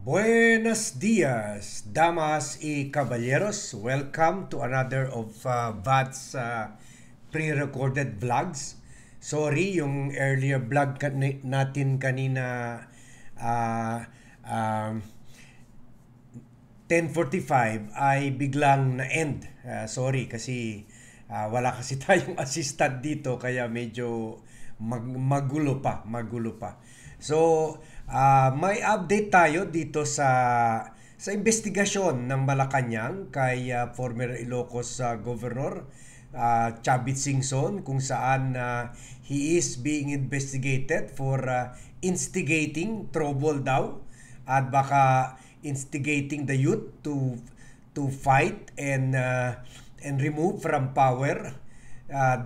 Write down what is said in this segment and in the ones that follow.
Buenos dias, damas y caballeros. Welcome to another of VAT's pre-recorded vlogs. Sorry, yung earlier vlog natin kanina uh, um, 10:45 ay biglang na-end. Sorry kasi wala kasi tayong assistant dito kaya medyo magulo pa. So, may update tayo dito sa investigasyon ng Malacanang kay former Ilocos Governor Chavit Singson, kung saan he is being investigated for instigating trouble daw at baka instigating the youth to fight and remove from power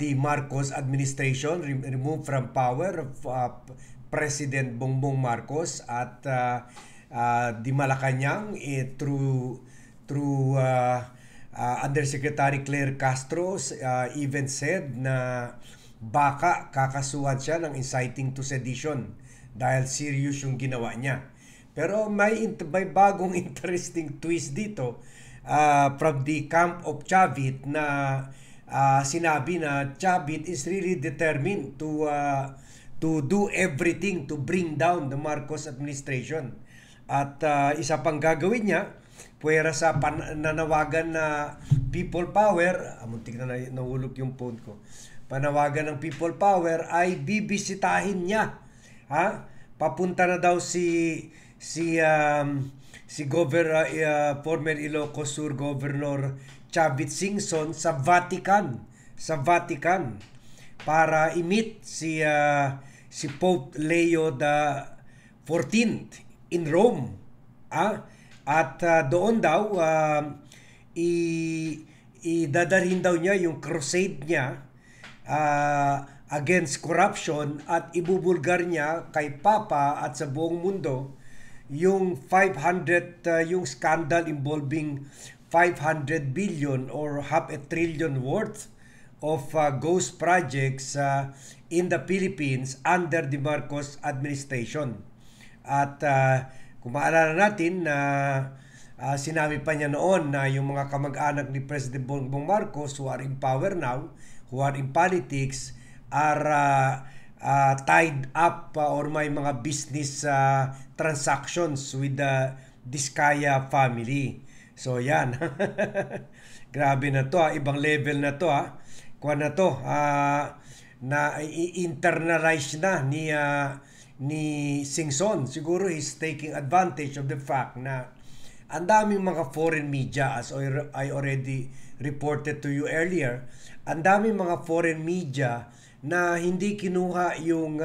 the Marcos administration, remove from power President Bongbong Marcos at the Malacanang through Undersecretary Claire Castro even said na baka kakasuhan siya ng inciting to sedition dahil serious yung ginawa niya. Pero may bagong interesting twist dito from the camp of Chavit na sinabi na Chavit is really determined to do everything to bring down the Marcos administration. At isa pang gagawin niya, puwera sa nanawagan na people power, muntik na nahulog yung phone ko, panawagan ng people power ay bibisitahin niya. Papunta na daw si former Ilocos Sur Governor Chavit Singson sa Vatican para i-meet si Pope Leo the 14th in Rome. At doon daw idadalhin daw niya yung crusade niya against corruption at ibubulgar niya kay Papa at sa buong mundo yung 500 yung scandal involving 500 billion or half a trillion worth of ghost projects in the Philippines under the Marcos administration. At kung maalala natin na sinabi pa niya noon na yung mga kamag-anak ni President Bongbong Marcos who are in power now, who are in politics, are tied up or may mga business transactions with the Diskaya family. So yan. Grabe na to, ibang level na to. Kuha na to, na i-internalize na ni Singson. Siguro he's taking advantage of the fact na ang daming mga foreign media, as I already reported to you earlier, ang daming mga foreign media na hindi kinuha yung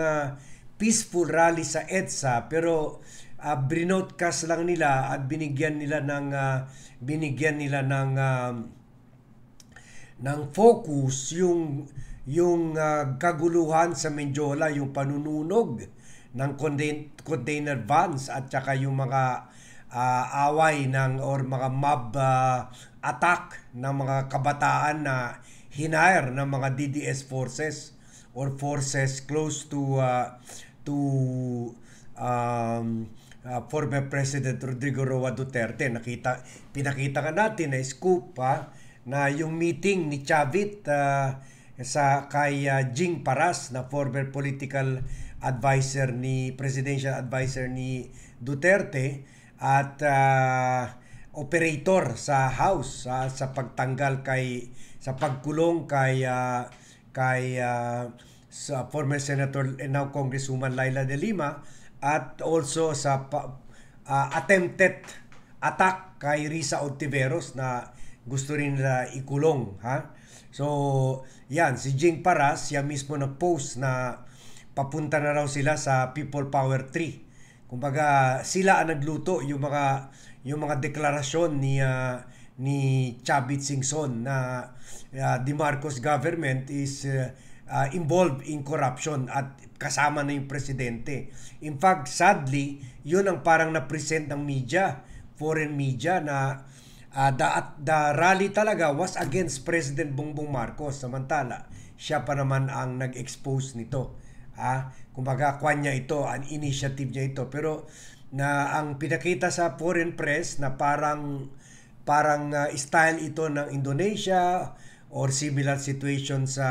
peaceful rally sa EDSA pero brinodcast lang nila at binigyan nila ng focus yung kaguluhan sa Menjola, yung panununog ng container vans at saka yung mga away or mga mob attack ng mga kabataan na hinire ng mga DDS forces or forces close to former President Rodrigo Roa Duterte. Pinakita ka natin na scoop na yung meeting ni Chavit kay Jing Paras na former political advisor presidential advisor ni Duterte at operator sa House sa pagtanggal sa pagkulong kay sa former Senator and now Congresswoman Laila de Lima at also sa attempted attack kay Risa Ontiveros na gusto rin nila ikulong. So yan, si Jing Paras siya mismo nag-post na papunta na raw sila sa People Power 3. Kumbaga sila ang nagluto yung mga deklarasyon ni Chavit Singson na the Marcos government is involved in corruption at kasama na yung presidente. In fact, sadly, yun ang parang na-present ng media, foreign media, na the rally talaga was against President Bongbong Marcos. Samantala, siya pa naman ang nag-expose nito. Kumbaga, kwan niya ito, an initiative niya ito. Pero na ang pinakita sa foreign press na parang style ito ng Indonesia or similar situation sa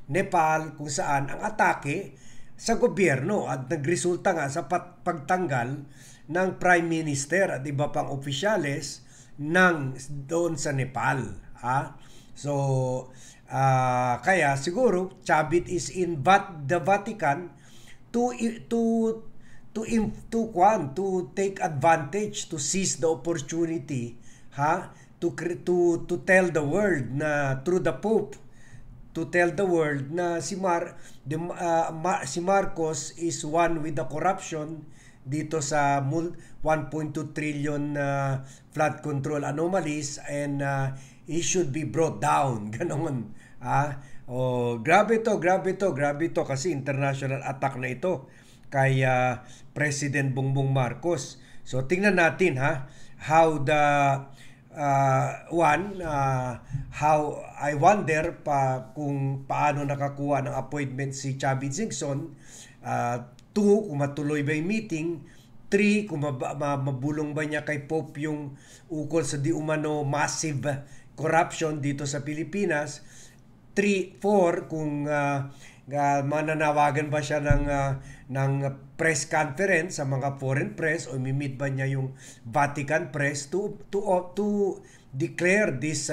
Nepal kung saan ang atake sa gobyerno at nagresulta nga sa pagtanggal ng Prime Minister at iba pang opisyales doon sa Nepal. So kaya siguro Chavit is in the Vatican to take advantage, to seize the opportunity, to tell the world na through the Pope, to tell the world na si Marcos is one with the corruption dito sa 1.2 trillion flood control anomalies, and he should be brought down. Ganon. Grabe to kasi international attack na ito kay President Bongbong Marcos. So tingnan natin how how I wonder kung paano nakakuha ng appointment si Chavit Singson. 2, kung matuloy ba yung meeting. 3, kung mabulong ba niya kay Pope yung ukol sa di umano massive corruption dito sa Pilipinas. 4, kung mananawagan ba siya ng press conference sa mga foreign press o mimit ba niya yung Vatican press to declare this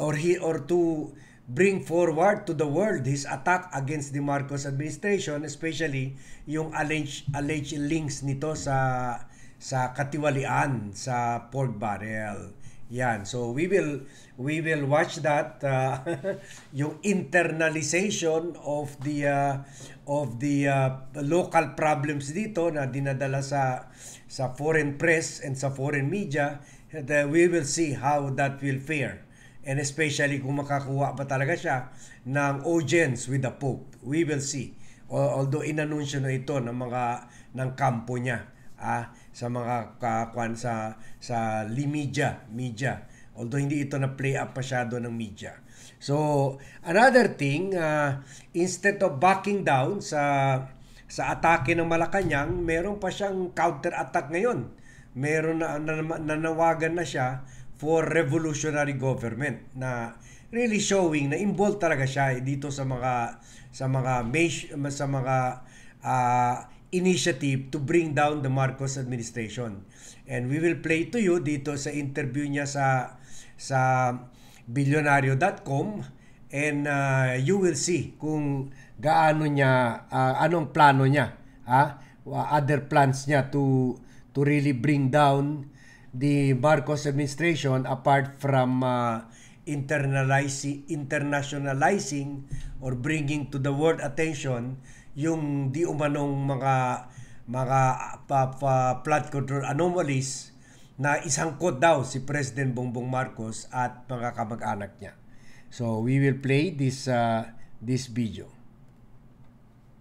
or to bring forward to the world his attack against the Marcos administration, especially yung alleged links nito sa katiwalian sa pork barrel. Yan. So we will watch that yung internalization of the local problems dito na dinadala sa foreign press and sa foreign media. We will see how that will fare. And especially kung makakuha pa talaga siya ng audience with the Pope. We will see. Although inanunsyo na ito ng kampo niya sa mga sa media. Although hindi ito na play up masyado ng media. So another thing, instead of backing down sa atake ng Malacanang, meron pa siyang counter attack ngayon. Meron nanawagan na siya for revolutionary government, na really showing na involved talaga siya dito sa mga initiative to bring down the Marcos administration. And we will play to you dito sa interview niya sa Billionario.com, and you will see kung gaano niya anong plano niya, other plans niya to really bring down the Marcos administration, apart from internationalizing or bringing to the world attention yung di umanong mga flood control anomalies na isangkot daw si President Bongbong Marcos at mga kamag-anak niya. So we will play this video.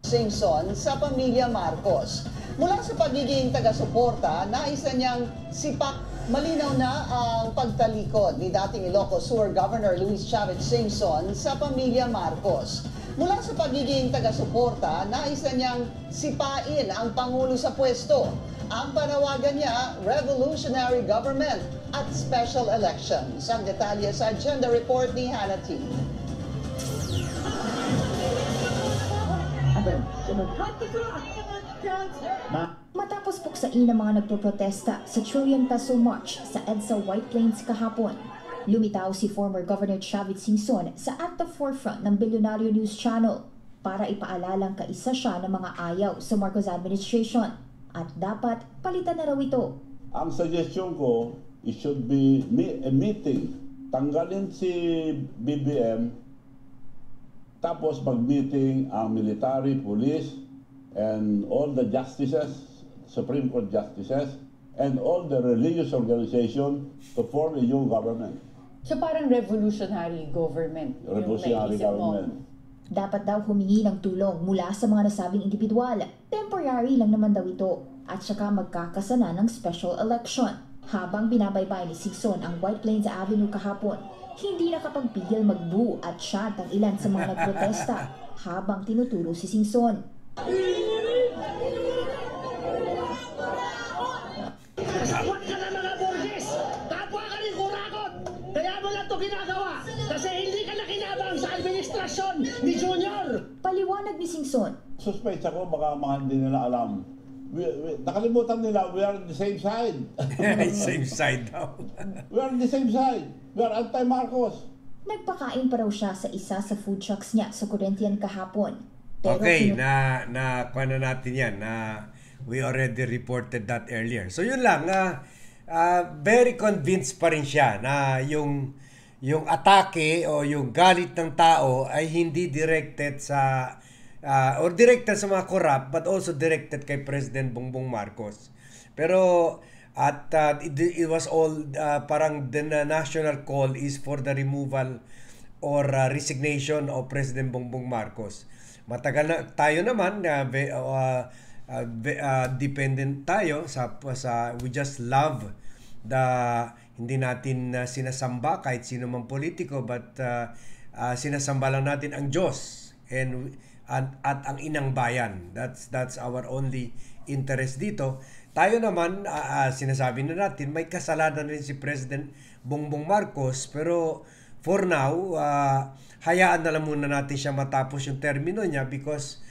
Singson sa pamilya Marcos. Mula sa pagiging taga-suporta, naisa niyang sipak malinaw na ang pagtalikod ni dating Ilocos Sur Governor Luis Chavit Singson sa pamilya Marcos. Mula sa pagiging taga-suporta, naisa niyang sipain ang Pangulo sa pwesto. Ang panawagan niya, revolutionary government at special elections. Ang detalye sa agenda report ni Hannity. Matapos puksain ang mga nagpoprotesta sa trillion peso march sa EDSA White Plains kahapon, lumitaw si former Governor Chavit Singson sa at the forefront ng Billionario News Channel para ipaalalang kaisa siya ng mga ayaw sa Marcos administration at dapat palitan na raw ito. Ang suggestion ko, it should be a meeting. Tanggalin si BBM, tapos mag-meeting ang military, police, and all the justices, Supreme Court justices, and all the religious organization to form a new government. So parang revolutionary government. Revolutionary government. Dapat daw humingi ng tulong mula sa mga nasabing individual. Temporary lang naman daw ito at saka magkakasana ng special election. Habang binabaybay ni Singson ang White Plains Avenue kahapon, hindi nakapagpigil mag-boo at chant ang ilan sa mga nagprotesta habang tinuturo si Singson. Paliwanag ni Singson, Suspect ako, baka mga hindi nila alam. Nakalimutan nila, we are on the same side. Same side daw. We are on the same side. We are anti-Marcos. nagpakain pa raw siya sa isa sa food trucks niya sa Corinthian kahapon. Pero Okay, kuha na natin yan. We already reported that earlier. So yun lang, very convinced pa rin siya na yung atake o yung galit ng tao ay hindi directed sa or directed sa mga corrupt but also directed kay President Bongbong Marcos. Pero it was all parang the national call is for the removal or resignation of President Bongbong Marcos. Matagal na tayo naman dependent tayo sa we just love hindi natin sinasamba kahit sino mang politiko, but sinasamba lang natin ang Diyos at ang inang bayan. That's our only interest dito. Tayo naman sinasabi na natin may kasalanan rin si President Bongbong Marcos, pero for now hayaan na lang muna natin siya matapos yung termino niya, because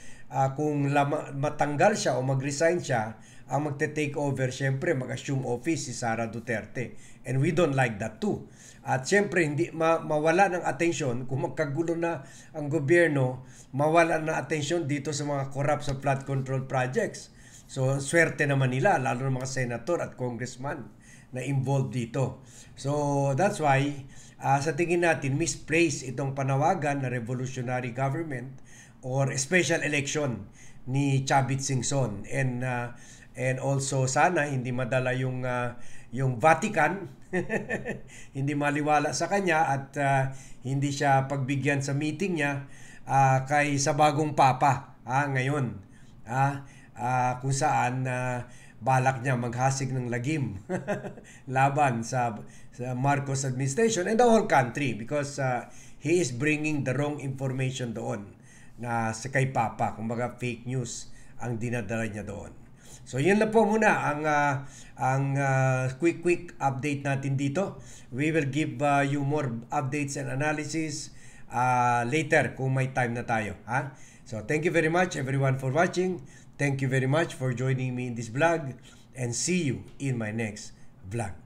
kung matanggal siya o mag-resign siya, ang magte-take over syempre mag-assume office si Sara Duterte, and we don't like that too. At syempre hindi mawala ng atensyon kung magkagulo na ang gobyerno, mawala ng atensyon dito sa mga corrupt sa flood control projects. So swerte naman nila, lalo ng mga senator at congressman na involved dito. So that's why sa tingin natin misplaced itong panawagan na revolutionary government or special election ni Chavit Singson, and also sana hindi madala yung Vatican hindi maliwala sa kanya at hindi siya pagbigyan sa meeting niya kay sa bagong papa ngayon kung saan balak niya maghasig ng lagim laban sa Marcos administration and the whole country, because he is bringing the wrong information doon na sa kay Papa, kumbaga fake news ang dinadala niya doon. So yun lang po muna ang quick update natin dito. We will give you more updates and analysis later kung may time na tayo. So thank you very much everyone for watching. Thank you very much for joining me in this vlog, and see you in my next vlog.